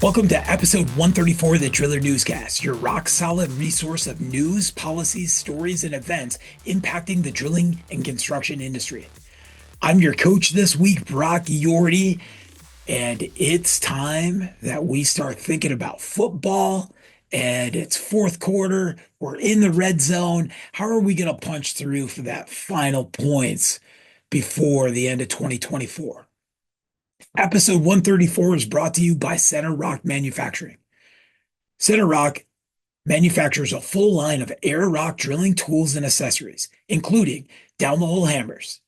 Welcome to episode 134 of the Driller Newscast, your rock solid resource of news, policies, stories, and events impacting the drilling and construction industry. I'm your coach this week, Brock Yorty, and it's time that we start thinking about football. And it's fourth quarter. We're in the red zone. How are we going to punch through for that final points before the end of 2024? Episode 134 is brought to you by Center Rock Manufacturing. Center Rock manufactures a full line of air rock drilling tools and accessories, including down the hole hammers,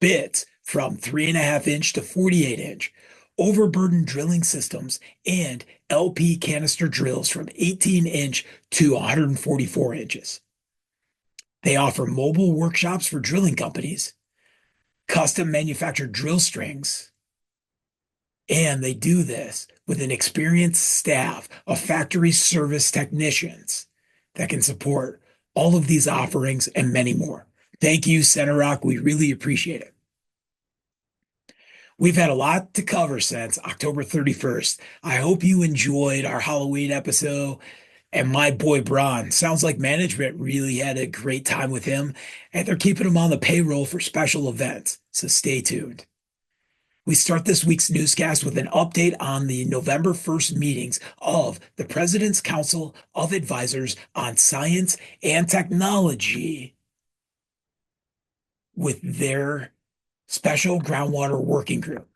bits from 3.5 inch to 48 inch, overburden drilling systems, and LP canister drills from 18 inch to 144 inches. They offer mobile workshops for drilling companies, custom manufactured drill strings, and they do this with an experienced staff of factory service technicians that can support all of these offerings and many more. Thank you, Center Rock. We really appreciate it. We've had a lot to cover since October 31st. I hope you enjoyed our Halloween episode and my boy Braun. Sounds like management really had a great time with him, and they're keeping him on the payroll for special events. So stay tuned. We start this week's newscast with an update on the November 1st meetings of the President's Council of Advisors on Science and Technology with their special groundwater working group.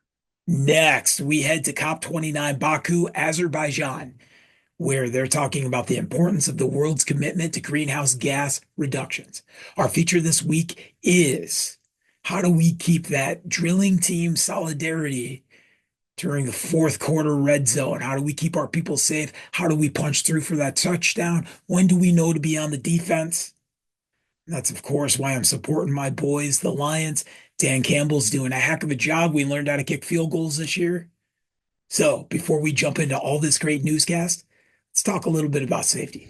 Next, we head to COP29 Baku, Azerbaijan, where they're talking about the importance of the world's commitment to greenhouse gas reductions. Our feature this week is: how do we keep that drilling team solidarity during the fourth quarter red zone? How do we keep our people safe? How do we punch through for that touchdown? When do we know to be on the defense? And that's, of course, why I'm supporting my boys, the Lions. Dan Campbell's doing a heck of a job. We learned how to kick field goals this year. So before we jump into all this great newscast, let's talk a little bit about safety.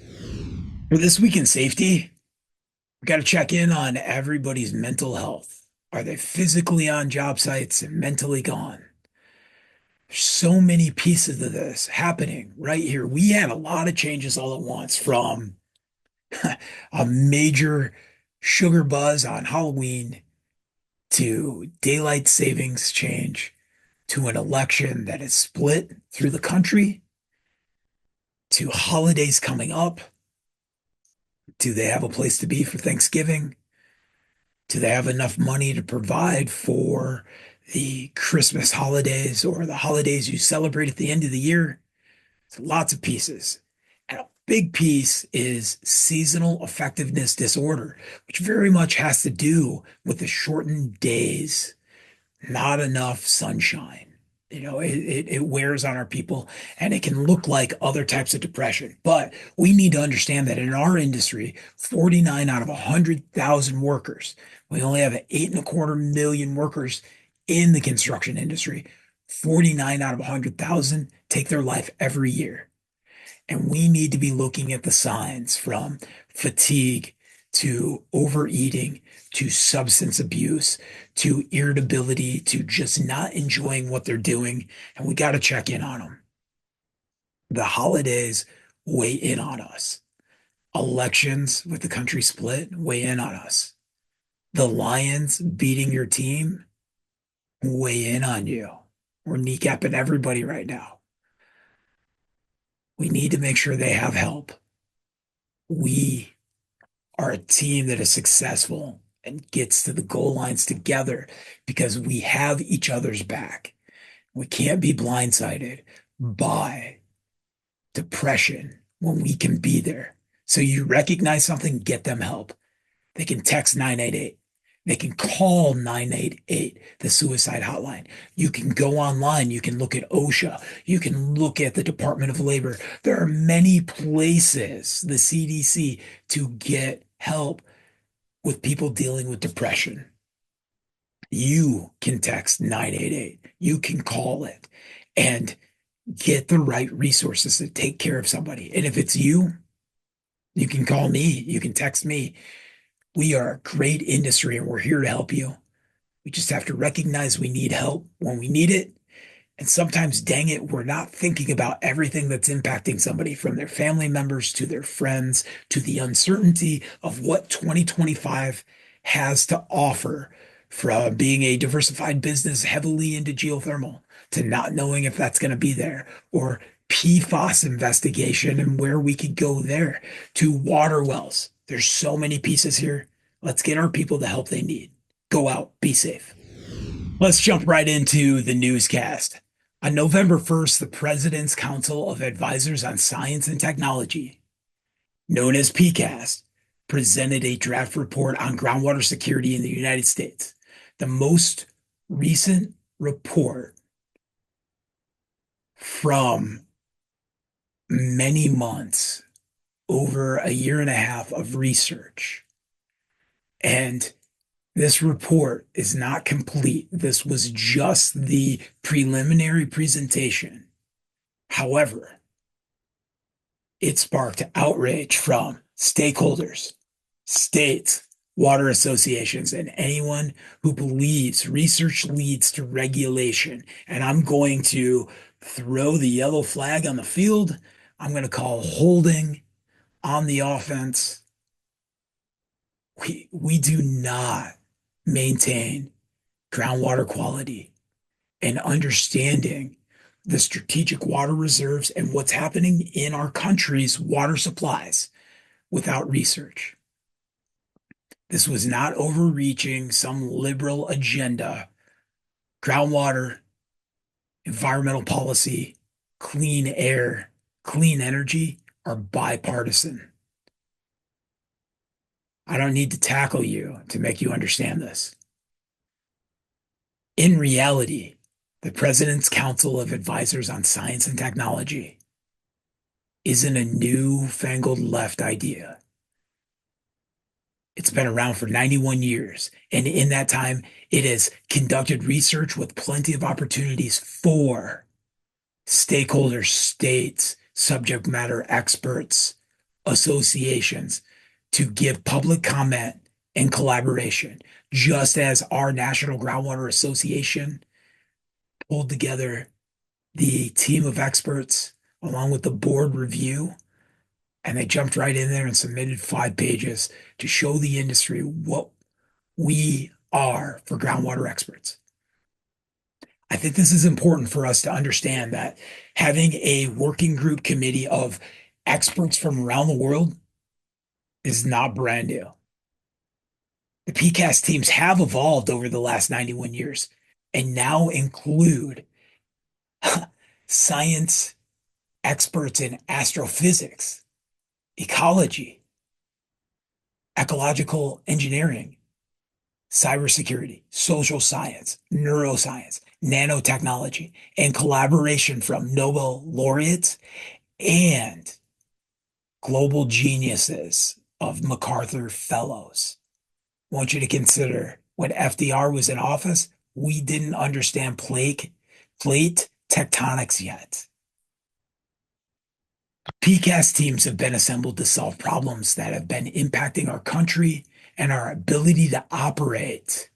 For this week in safety, we got to check in on everybody's mental health. Are they physically on job sites and mentally gone? There's so many pieces of this happening right here. We had a lot of changes all at once, from a major sugar buzz on Halloween to daylight savings change to an election that is split through the country to holidays coming up. Do they have a place to be for Thanksgiving? Do they have enough money to provide for the Christmas holidays or the holidays you celebrate at the end of the year? So lots of pieces. And a big piece is seasonal effectiveness disorder, which very much has to do with the shortened days, not enough sunshine. It wears on our people, and it can look like other types of depression. But we need to understand that in our industry, 49 out of 100,000 workers, we only have 8.25 million workers in the construction industry. 49 out of 100,000 take their life every year. And we need to be looking at the signs, from fatigue to overeating to substance abuse to irritability to just not enjoying what they're doing. And we got to check in on them. The holidays weigh in on us. Elections with the country split weigh in on us. The Lions beating your team weigh in on you. We're kneecapping everybody right now. We need to make sure they have help. We are a team that is successful and gets to the goal lines together because we have each other's back. We can't be blindsided by depression when we can be there. So you recognize something, get them help. They can text 988. They can call 988, the suicide hotline. You can go online. You can look at OSHA. You can look at the Department of Labor. There are many places, the CDC, to get help with people dealing with depression. You can text 988. You can call it and get the right resources to take care of somebody. And if it's you, you can call me. You can text me. We are a great industry and we're here to help you. We just have to recognize we need help when we need it And sometimes, dang it, we're not thinking about everything that's impacting somebody from their family members to their friends to the uncertainty of what 2025 has to offer, from being a diversified business heavily into geothermal to not knowing if that's going to be there, or PFAS investigation and where we could go there, to water wells. There's so many pieces here. Let's get our people the help they need. Go out, be safe. Let's jump right into the newscast. On November 1st, the President's Council of Advisors on Science and Technology, known as PCAST, presented a draft report on groundwater security in the United States. The most recent report from many months, over a year and a half of research. And this report is not complete. This was just the preliminary presentation. However, it sparked outrage from stakeholders, states, water associations, and anyone who believes research leads to regulation. And I'm going to throw the yellow flag on the field. I'm going to call holding on the offense. We do not maintain groundwater quality and understanding the strategic water reserves and what's happening in our country's water supplies without research. This was not overreaching some liberal agenda. Groundwater, environmental policy, clean air, clean energy are bipartisan. I don't need to tackle you to make you understand this. In reality, the President's Council of Advisors on Science and Technology isn't a newfangled left idea. It's been around for 91 years, and in that time, it has conducted research with plenty of opportunities for stakeholders, states, subject matter experts, associations to give public comment and collaboration, just as our National Groundwater Association pulled together the team of experts along with the board review, and they jumped right in there and submitted 5 pages to show the industry what we are for groundwater experts. I think this is important for us to understand that having a working group committee of experts from around the world is not brand new. The PCAST teams have evolved over the last 91 years and now include science experts in astrophysics, ecology, ecological engineering, cybersecurity, social science, neuroscience, nanotechnology, and collaboration from Nobel laureates and global geniuses of MacArthur Fellows. I want you to consider when FDR was in office, we didn't understand plate tectonics yet. PCAST teams have been assembled to solve problems that have been impacting our country and our ability to operate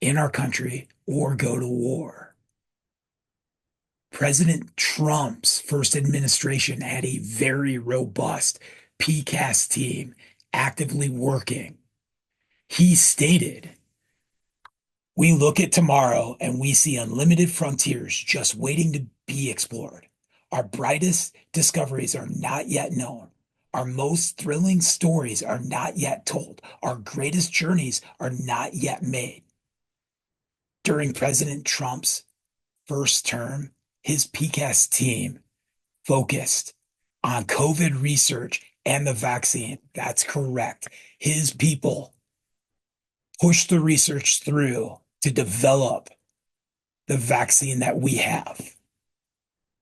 in our country or go to war. President Trump's first administration had a very robust PCAST team actively working. He stated, "We look at tomorrow and we see unlimited frontiers just waiting to be explored. Our brightest discoveries are not yet known. Our most thrilling stories are not yet told. Our greatest journeys are not yet made." During President Trump's first term, his PCAST team focused on COVID research and the vaccine. That's correct. His people pushed the research through to develop the vaccine that we have.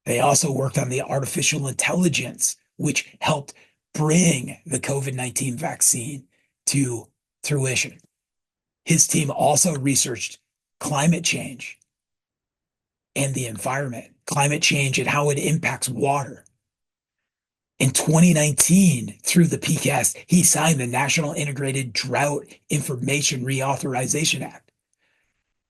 They also worked on the artificial intelligence, which helped bring the COVID-19 vaccine to fruition. His team also researched climate change and the environment, climate change and how it impacts water. In 2019, through the PCAST, he signed the National Integrated Drought Information Reauthorization Act.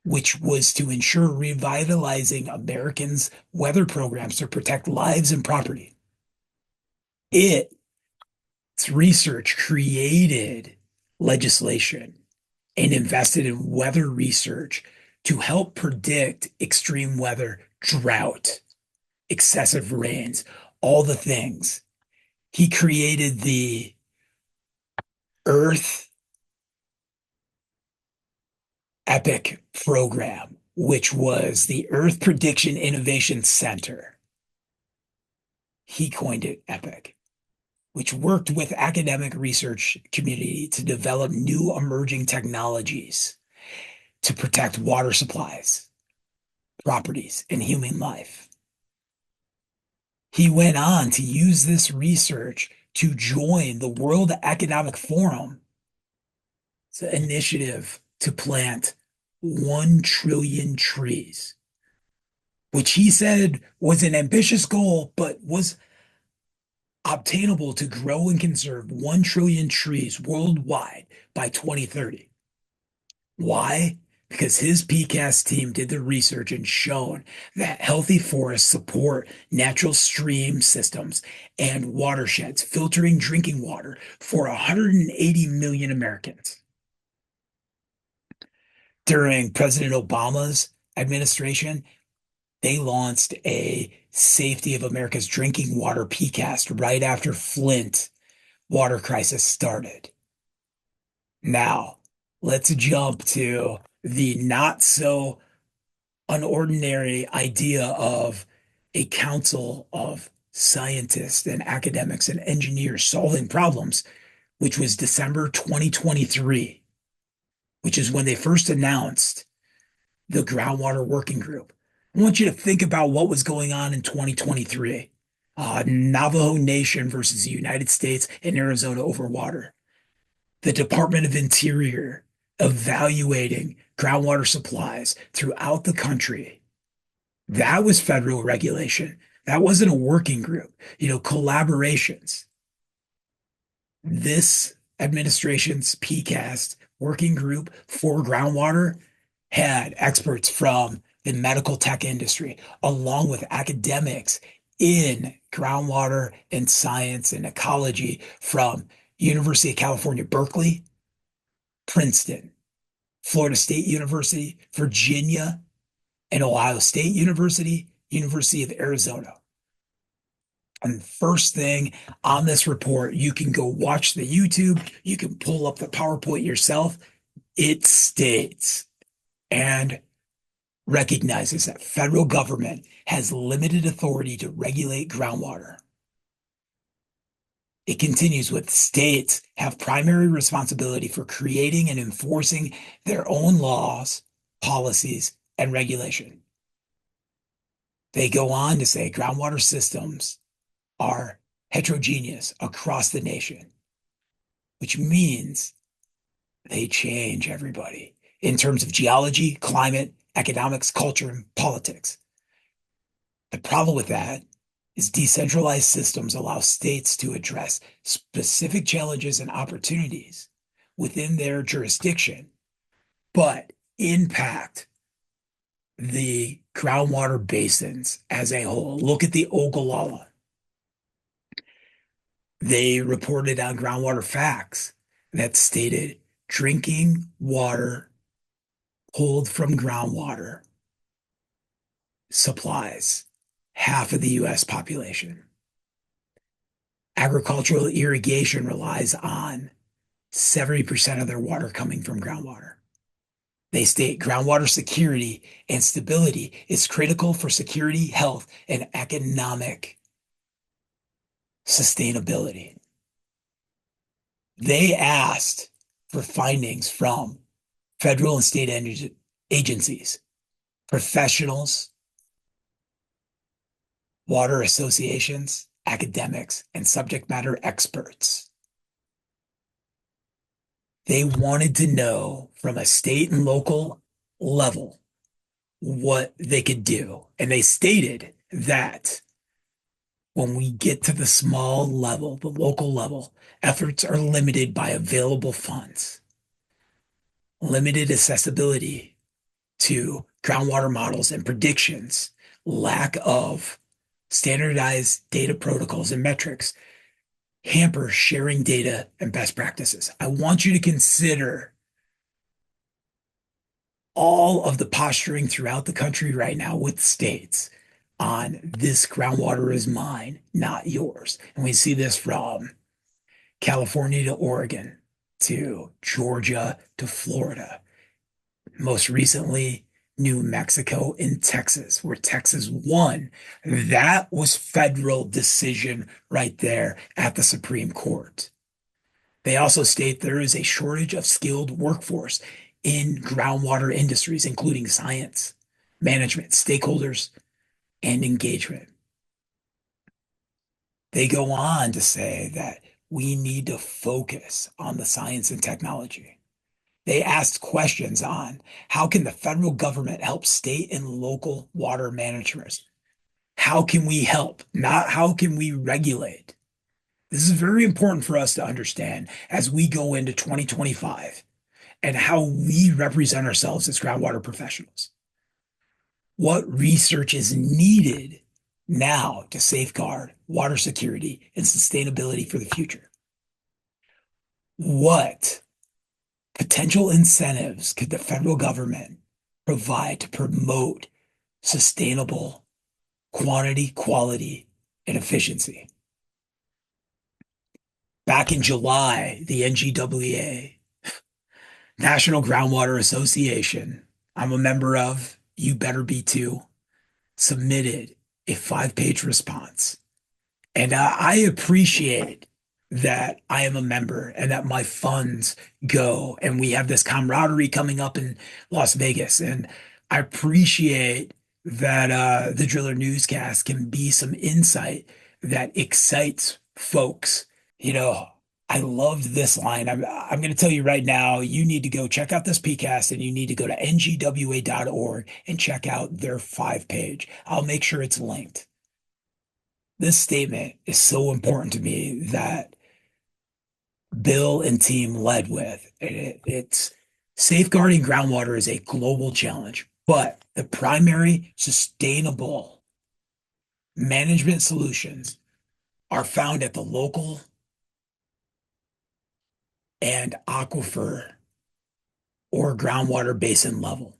which was to ensure revitalizing Americans' weather programs to protect lives and property. Its research created legislation and invested in weather research to help predict extreme weather, drought, excessive rains, all the things. He created the Earth EPIC program, which was the Earth Prediction Innovation Center. He coined it EPIC, which worked with academic research community to develop new emerging technologies to protect water supplies, properties, and human life. He went on to use this research to join the World Economic Forum initiative to plant 1 trillion trees, which he said was an ambitious goal, but was obtainable to grow and conserve 1 trillion trees worldwide by 2030. Why? Because his PCAST team did the research and shown that healthy forests support natural stream systems and watersheds, filtering drinking water for 180 million Americans. During President Obama's administration, they launched a Safety of America's Drinking Water PCAST right after Flint water crisis started. Now, let's jump to the not so unordinary idea of a council of scientists and academics and engineers solving problems, which was December 2023, which is when they first announced the Groundwater Working Group. I want you to think about what was going on in 2023. Navajo Nation versus the United States and Arizona over water. The Department of Interior evaluating groundwater supplies throughout the country. That was federal regulation. That wasn't a working group, collaborations. This administration's PCAST working group for groundwater had experts from the medical tech industry, along with academics in groundwater and science and ecology from University of California, Berkeley, Princeton, Florida State University, Virginia, and Ohio State University, University of Arizona. And first thing on this report, you can go watch the YouTube, you can pull up the PowerPoint yourself. It states and recognizes that federal government has limited authority to regulate groundwater. It continues with states have primary responsibility for creating and enforcing their own laws, policies, and regulation. They go on to say groundwater systems are heterogeneous across the nation, which means they change everybody in terms of geology, climate, economics, culture, and politics. The problem with that is decentralized systems allow states to address specific challenges and opportunities within their jurisdiction, but impact the groundwater basins as a whole. Look at the Ogallala. They reported on groundwater facts that stated drinking water pulled from groundwater supplies half of the U.S. population. Agricultural irrigation relies on 70% of their water coming from groundwater. They state groundwater security and stability is critical for security, health, and economic sustainability. They asked for findings from federal and state agencies, professionals, water associations, academics, and subject matter experts. They wanted to know from a state and local level what they could do. And they stated that when we get to the small level, the local level, efforts are limited by available funds, limited accessibility to groundwater models and predictions, lack of standardized data protocols and metrics hamper sharing data and best practices. I want you to consider all of the posturing throughout the country right now with states on this groundwater is mine, not yours. And we see this from California to Oregon to Georgia to Florida. Most recently, New Mexico and Texas, where Texas won. That was federal decision right there at the Supreme Court. They also state there is a shortage of skilled workforce in groundwater industries, including science, management, stakeholders, and engagement. They go on to say that we need to focus on the science and technology. They asked questions on how can the federal government help state and local water managers? How can we help? Not how can we regulate? This is very important for us to understand as we go into 2025 and how we represent ourselves as groundwater professionals. What research is needed now to safeguard water security and sustainability for the future? What potential incentives could the federal government provide to promote sustainable quantity, quality, and efficiency? Back in July, the NGWA, National Groundwater Association, I'm a member of, you better be too, submitted a 5-page response. And I appreciate that I am a member and that my funds go. And we have this camaraderie coming up in Las Vegas. And I appreciate that the Driller Newscast can be some insight that excites folks. You know, I loved this line. I'm going to tell you right now, you need to go check out this PCast and you need to go to ngwa.org and check out their 5-page. I'll make sure it's linked. This statement is so important to me that Bill and team led with. It's safeguarding groundwater is a global challenge, but the primary sustainable management solutions are found at the local and aquifer or groundwater basin level.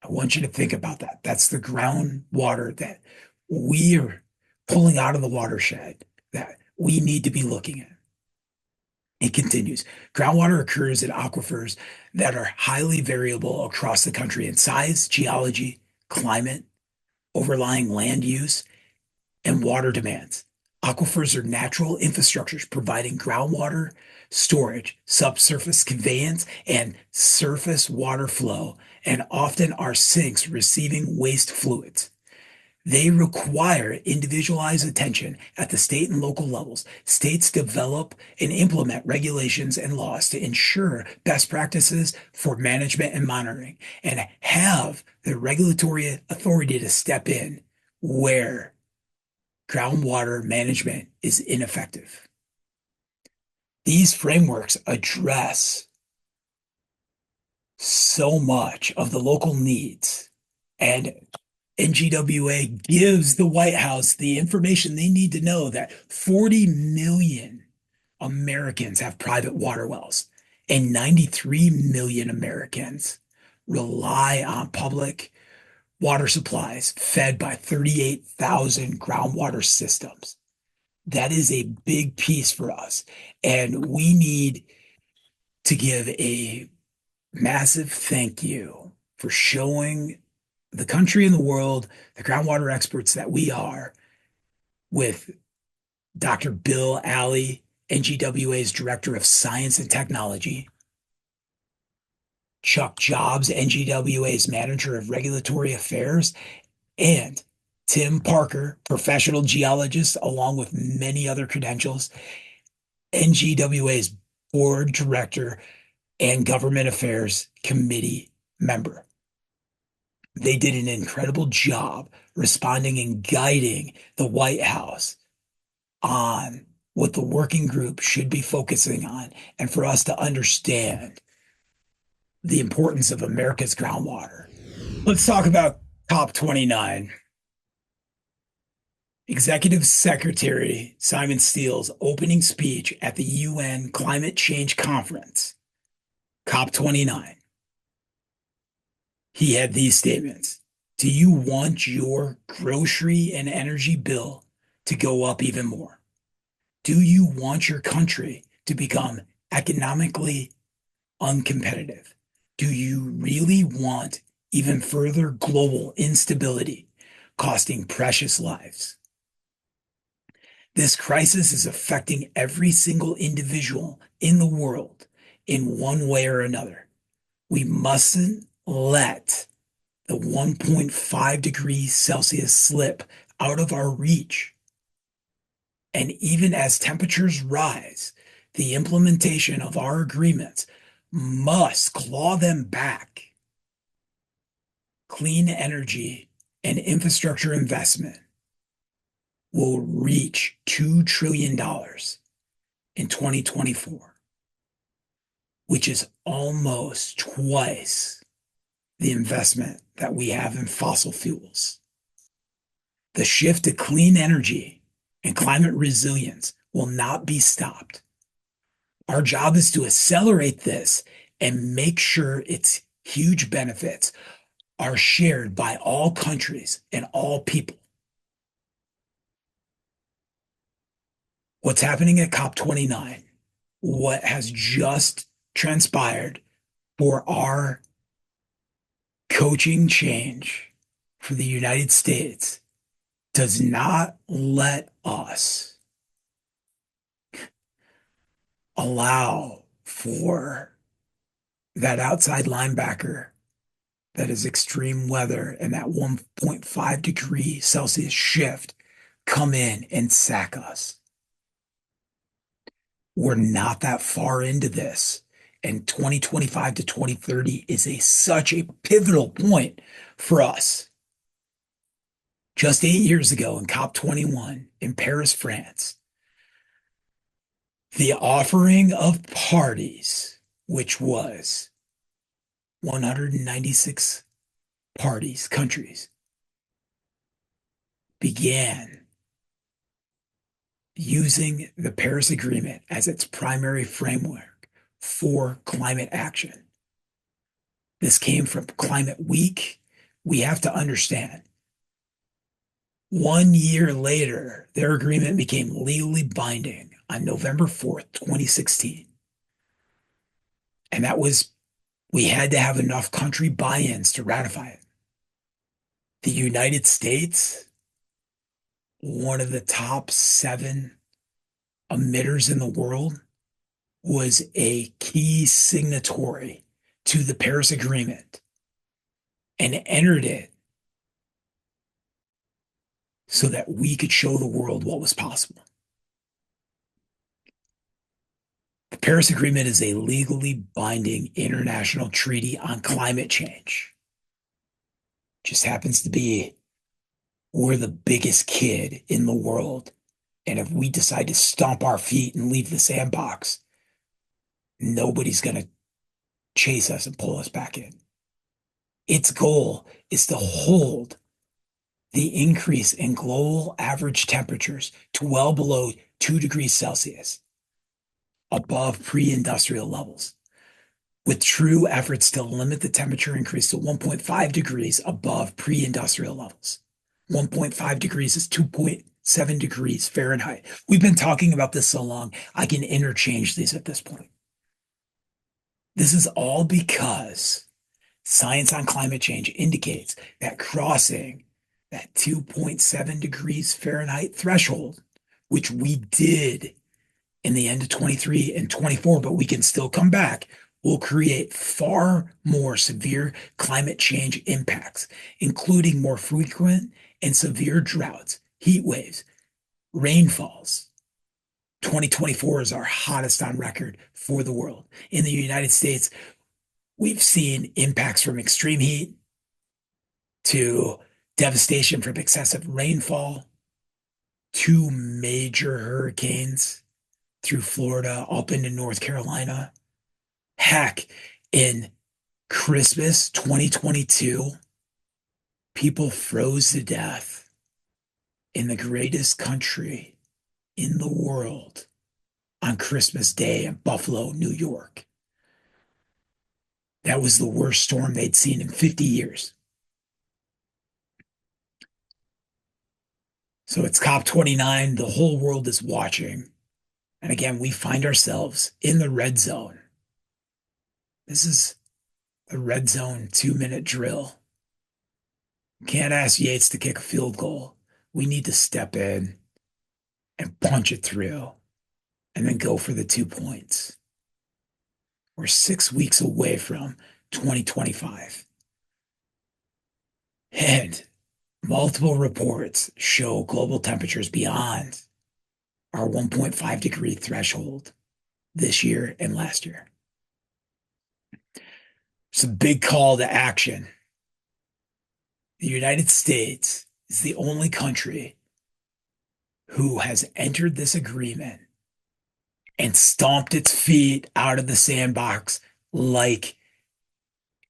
I want you to think about that. That's the groundwater that we are pulling out of the watershed that we need to be looking at. It continues. Groundwater occurs in aquifers that are highly variable across the country in size, geology, climate, overlying land use, and water demands. Aquifers are natural infrastructures providing groundwater storage, subsurface conveyance, and surface water flow, and often are sinks receiving waste fluids. They require individualized attention at the state and local levels. States develop and implement regulations and laws to ensure best practices for management and monitoring, and have the regulatory authority to step in where groundwater management is ineffective. These frameworks address so much of the local needs, and NGWA gives the White House the information they need to know that 40 million Americans have private water wells, and 93 million Americans rely on public water supplies fed by 38,000 groundwater systems. That is a big piece for us. And we need to give a massive thank you for showing the country and the world, the groundwater experts that we are, with Dr. Bill Alley, NGWA's Director of Science and Technology, Chuck Jobs, NGWA's Manager of Regulatory Affairs, and Tim Parker, professional geologist, along with many other credentials, NGWA's Board Director and Government Affairs Committee member. They did an incredible job responding and guiding the White House on what the working group should be focusing on, and for us to understand the importance of America's groundwater. Let's talk about COP29. Executive Secretary Simon Steele's opening speech at the UN Climate Change Conference, COP29. He had these statements. Do you want your grocery and energy bill to go up even more? Do you want your country to become economically uncompetitive? Do you really want even further global instability costing precious lives? This crisis is affecting every single individual in the world in one way or another. We mustn't let the 1.5 degrees Celsius slip out of our reach. And even as temperatures rise, the implementation of our agreements must claw them back. Clean energy and infrastructure investment will reach $2 trillion in 2024, which is almost twice the investment that we have in fossil fuels. The shift to clean energy and climate resilience will not be stopped. Our job is to accelerate this and make sure its huge benefits are shared by all countries and all people. What's happening at COP29, what has just transpired for our coaching change for the United States does not let us allow for that outside linebacker that is extreme weather and that 1.5 degree Celsius shift come in and sack us. We're not that far into this. And 2025 to 2030 is such a pivotal point for us. Just 8 years ago in COP21 in Paris, France, the offering of parties, which was 196 parties, countries, began using the Paris Agreement as its primary framework for climate action. This came from Climate Week. We have to understand. 1 year later, their agreement became legally binding on November 4th, 2016. And we had to have enough country buy-ins to ratify it. The United States, one of the top 7 emitters in the world, was a key signatory to the Paris Agreement and entered it so that we could show the world what was possible. The Paris Agreement is a legally binding international treaty on climate change. Just happens to be we're the biggest kid in the world. And if we decide to stomp our feet and leave the sandbox, nobody's going to chase us and pull us back in. Its goal is to hold the increase in global average temperatures to well below 2 degrees Celsius, above pre-industrial levels, with true efforts to limit the temperature increase to 1.5 degrees above pre-industrial levels. 1.5 degrees is 2.7 degrees Fahrenheit. We've been talking about this so long, I can interchange these at this point. This is all because science on climate change indicates that crossing that 2.7 degrees Fahrenheit threshold, which we did in the end of 23 and 24, but we can still come back, will create far more severe climate change impacts, including more frequent and severe droughts, heat waves, rainfalls. 2024 is our hottest on record for the world. In the United States, we've seen impacts from extreme heat to devastation from excessive rainfall, 2 major hurricanes through Florida up into North Carolina. Heck, in Christmas 2022, people froze to death in the greatest country in the world on Christmas Day in Buffalo, New York. That was the worst storm they'd seen in 50 years. So it's COP29. The whole world is watching. And again, we find ourselves in the red zone. This is the red zone 2 minute drill. Can't ask Yates to kick a field goal. We need to step in and punch it through and then go for the 2 points. We're 6 weeks away from 2025. And multiple reports show global temperatures beyond our 1.5 degree threshold this year and last year. It's a big call to action. The United States is the only country who has entered this agreement and stomped its feet out of the sandbox like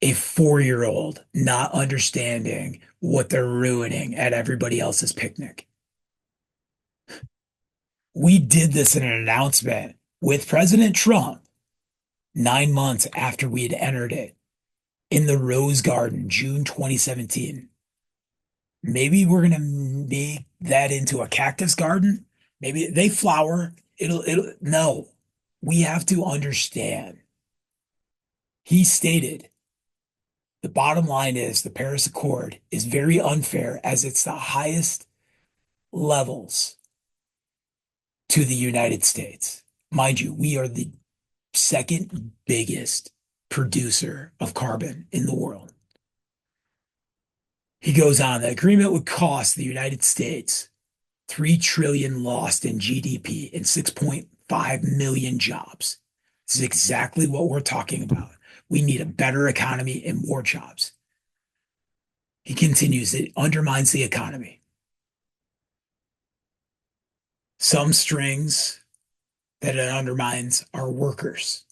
a 4-year-old not understanding what they're ruining at everybody else's picnic. We did this in an announcement with President Trump 9 months after we had entered it in the Rose Garden, June 2017. Maybe we're going to make that into a cactus garden. Maybe they flower. No, we have to understand. He stated the bottom line is the Paris Accord is very unfair as it's the highest levels to the United States. Mind you, we are the second biggest producer of carbon in the world. He goes on, the agreement would cost the United States 3 trillion lost in GDP and 6.5 million jobs. This is exactly what we're talking about. We need a better economy and more jobs. He continues, it undermines the economy. Some strings that it undermines are workers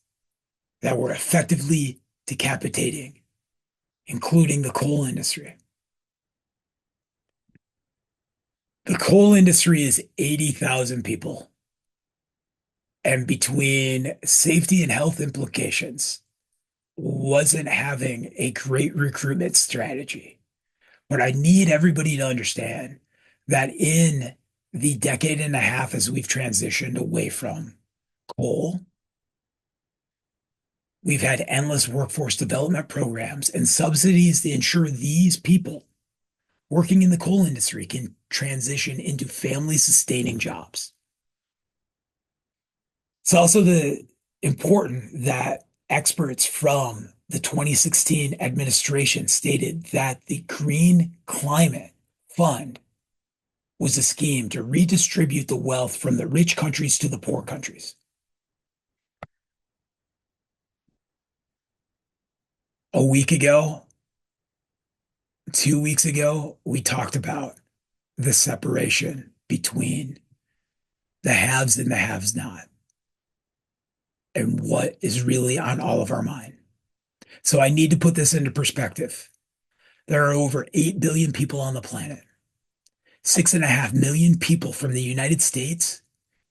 that we're effectively decapitating, including the coal industry. The coal industry is 80,000 people. And between safety and health implications, wasn't having a great recruitment strategy. But I need everybody to understand that in the decade and a half as we've transitioned away from coal, we've had endless workforce development programs and subsidies to ensure these people working in the coal industry can transition into family sustaining jobs. It's also important that experts from the 2016 administration stated that the Green Climate Fund was a scheme to redistribute the wealth from the rich countries to the poor countries. A week ago, 2 weeks ago, we talked about the separation between the haves and the haves not, and what is really on all of our mind. So I need to put this into perspective. There are over 8 billion people on the planet. 6.5 million people from the United States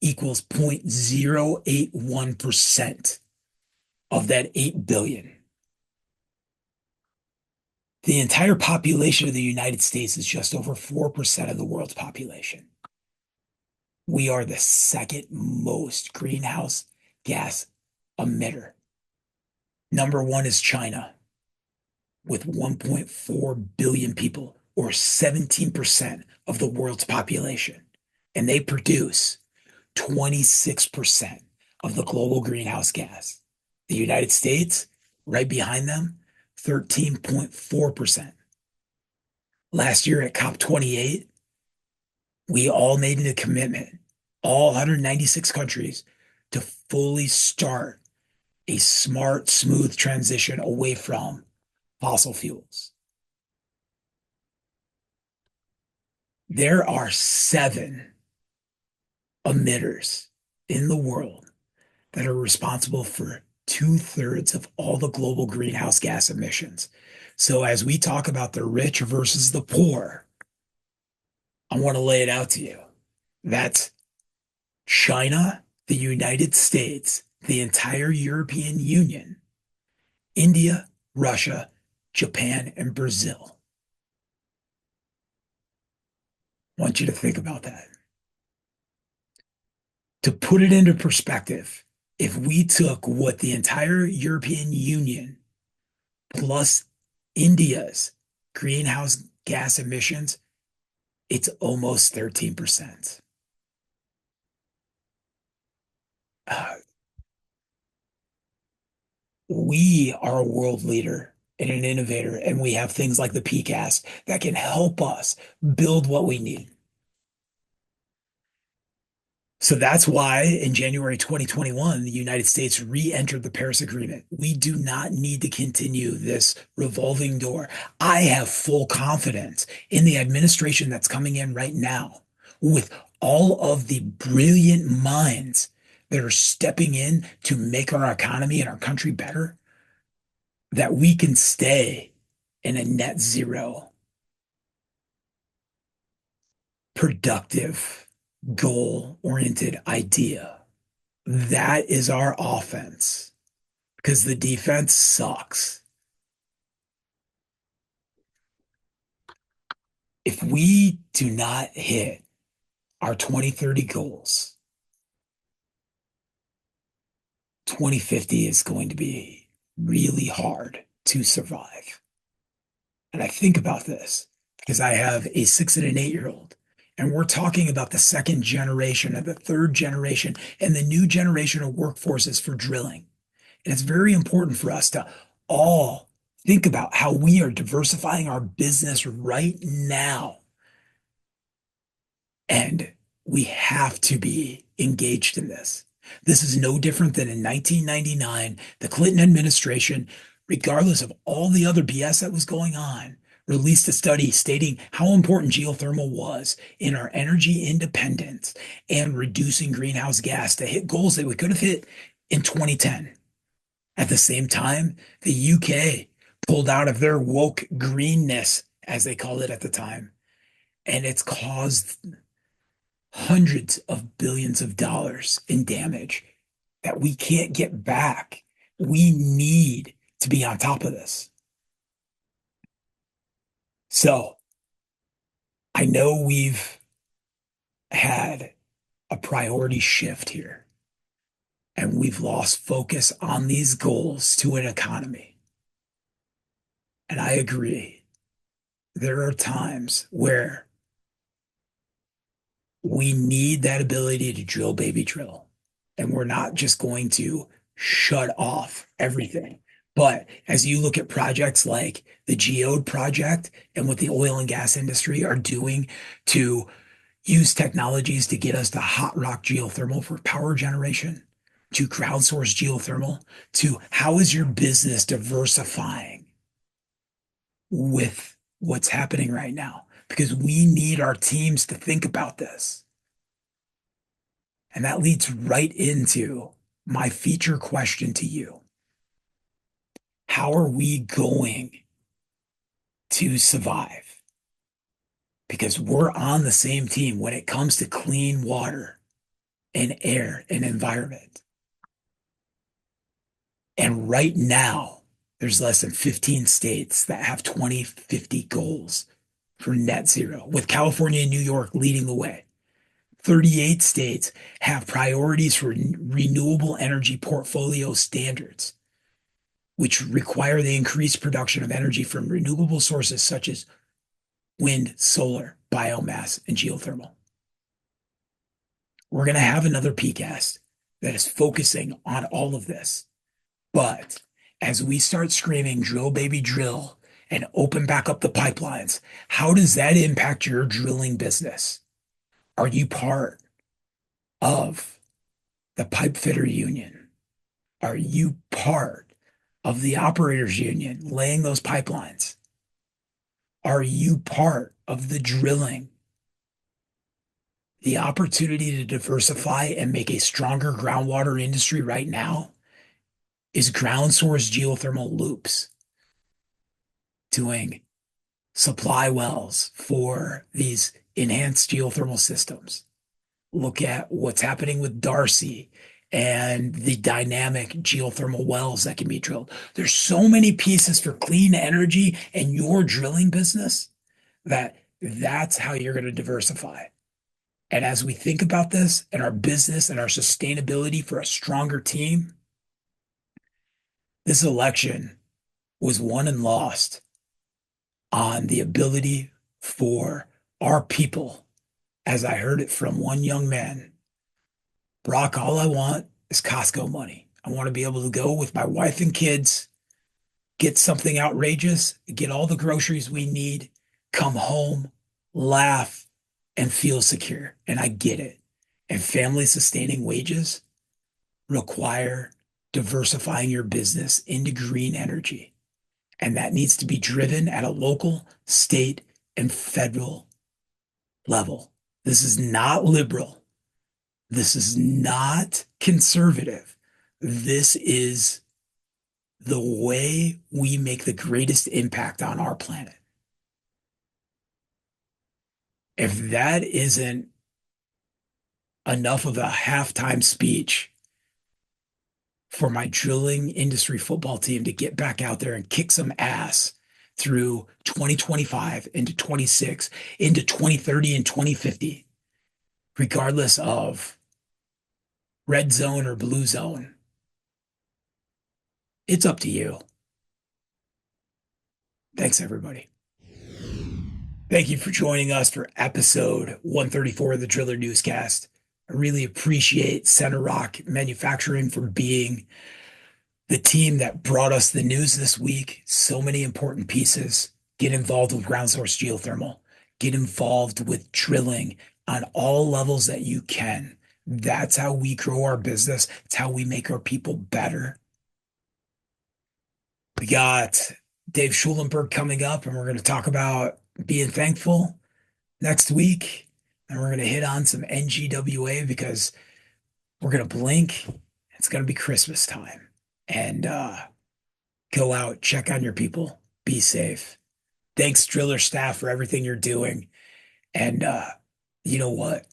equals 0.081% of that 8 billion. The entire population of the United States is just over 4% of the world's population. We are the second most greenhouse gas emitter. Number one is China with 1.4 billion people, or 17% of the world's population. And they produce 26% of the global greenhouse gas. The United States, right behind them, 13.4%. Last year at COP28, we all made a commitment, all 196 countries, to fully start a smart, smooth transition away from fossil fuels. There are 7 emitters in the world that are responsible for 2/3 of all the global greenhouse gas emissions. So as we talk about the rich versus the poor, I want to lay it out to you. That's China, the United States, the entire European Union, India, Russia, Japan, and Brazil. I want you to think about that. To put it into perspective, if we took what the entire European Union plus India's greenhouse gas emissions, it's almost 13%. Uh, we are a world leader and an innovator, and we have things like the PCAST that can help us build what we need. So that's why in January 2021, the United States re-entered the Paris Agreement. We do not need to continue this revolving door. I have full confidence in the administration that's coming in right now with all of the brilliant minds that are stepping in to make our economy and our country better, that we can stay in a net zero, productive, goal-oriented idea. That is our offense because the defense sucks. If we do not hit our 2030 goals, 2050 is going to be really hard to survive. And I think about this because I have a 6 and an 8-year-old, and we're talking about the second generation and the third generation and the new generation of workforces for drilling. And it's very important for us to all think about how we are diversifying our business right now. And we have to be engaged in this. This is no different than in 1999, the Clinton administration, regardless of all the other BS that was going on, released a study stating how important geothermal was in our energy independence and reducing greenhouse gas to hit goals that we could have hit in 2010. At the same time, the UK pulled out of their woke greenness, as they called it at the time, and it's caused hundreds of billions of dollars in damage that we can't get back. We need to be on top of this. So I know we've had a priority shift here, and we've lost focus on these goals to an economy. And I agree. There are times where we need that ability to drill, baby, drill. And we're not just going to shut off everything. But as you look at projects like the Geode project and what the oil and gas industry are doing to use technologies to get us to hot rock geothermal for power generation, to crowdsource geothermal, to how is your business diversifying with what's happening right now? Because we need our teams to think about this. And that leads right into my feature question to you. How are we going to survive? Because we're on the same team when it comes to clean water and air and environment. And right now, there's less than 15 states that have 2050 goals for net zero, with California and New York leading the way. 38 states have priorities for renewable energy portfolio standards, which require the increased production of energy from renewable sources such as wind, solar, biomass, and geothermal. We're going to have another PCAST that is focusing on all of this. But as we start screaming, drill, baby, drill, and open back up the pipelines, how does that impact your drilling business? Are you part of the pipe fitter union? Are you part of the operators union laying those pipelines? Are you part of the drilling? The opportunity to diversify and make a stronger groundwater industry right now is ground source geothermal loops, doing supply wells for these enhanced geothermal systems. Look at what's happening with Darcy and the dynamic geothermal wells that can be drilled. There's so many pieces for clean energy and your drilling business that's how you're going to diversify. And as we think about this and our business and our sustainability for a stronger team, this election was won and lost on the ability for our people, as I heard it from one young man, Brock, all I want is Costco money. I want to be able to go with my wife and kids, get something outrageous, get all the groceries we need, come home, laugh, and feel secure. And I get it. And family sustaining wages require diversifying your business into green energy. And that needs to be driven at a local, state, and federal level. This is not liberal. This is not conservative. This is the way we make the greatest impact on our planet. If that isn't enough of a halftime speech for my drilling industry football team to get back out there and kick some ass through 2025 into 26 into 2030 and 2050, regardless of red zone or blue zone, it's up to you. Thanks, everybody. Thank you for joining us for episode 134 of the Driller Newscast. I really appreciate Center Rock Manufacturing for being the team that brought us the news this week. So many important pieces. Get involved with ground source geothermal. Get involved with drilling on all levels that you can. That's how we grow our business. It's how we make our people better. We got Dave Schulenberg coming up, and we're going to talk about being thankful next week. And we're going to hit on some NGWA because we're going to blink. It's going to be Christmas time. And go out, check on your people, be safe. Thanks, Driller staff, for everything you're doing. And you know what?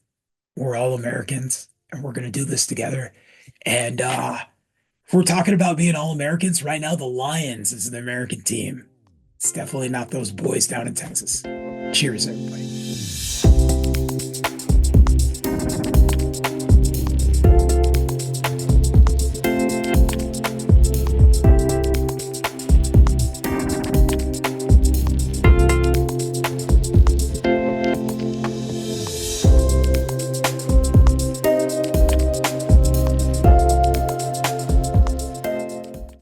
We're all Americans, and we're going to do this together. And if we're talking about being all Americans, right now, the Lions is an American team. It's definitely not those boys down in Texas. Cheers, everybody.